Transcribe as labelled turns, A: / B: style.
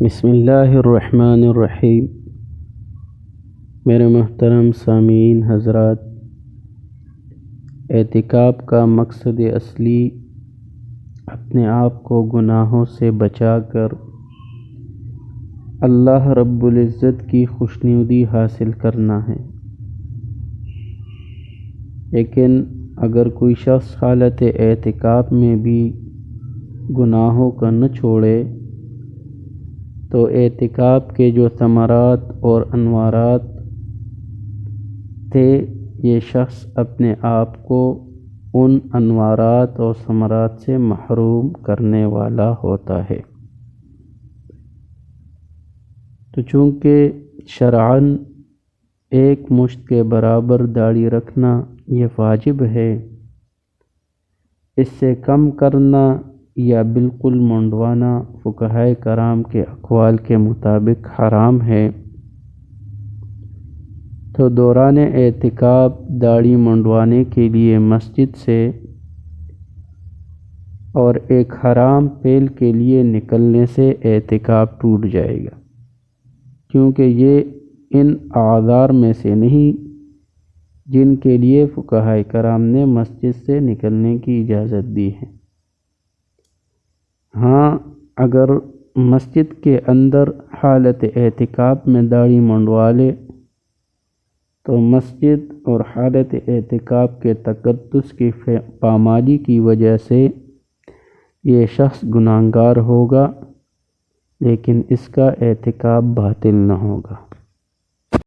A: بسم اللہ الرحمن الرحیم۔ میرے محترم سامعین حضرات، اعتکاف کا مقصد اصلی اپنے آپ کو گناہوں سے بچا کر اللہ رب العزت کی خوشنودی حاصل کرنا ہے۔ لیکن اگر کوئی شخص حالت اعتکاف میں بھی گناہوں کا نہ چھوڑے تو اعتکاف کے جو ثمرات اور انوارات تھے، یہ شخص اپنے آپ کو ان انوارات اور ثمرات سے محروم کرنے والا ہوتا ہے۔ تو چونکہ شرعاً ایک مشت کے برابر داڑھی رکھنا یہ واجب ہے، اس سے کم کرنا یا بالکل منڈوانا فقہائے کرام کے اقوال کے مطابق حرام ہے۔ تو دوران اعتکاف داڑھی منڈوانے کے لیے مسجد سے اور ایک حرام فعل کے لیے نکلنے سے اعتکاف ٹوٹ جائے گا، کیونکہ یہ ان اعذار میں سے نہیں جن کے لیے فقہائے کرام نے مسجد سے نکلنے کی اجازت دی ہے۔ ہاں، اگر مسجد کے اندر حالت اعتکاف میں داڑھی منڈوا لے تو مسجد اور حالت اعتکاف کے تقدس کی پامالی کی وجہ سے یہ شخص گناہگار ہوگا، لیکن اس کا اعتکاف باطل نہ ہوگا۔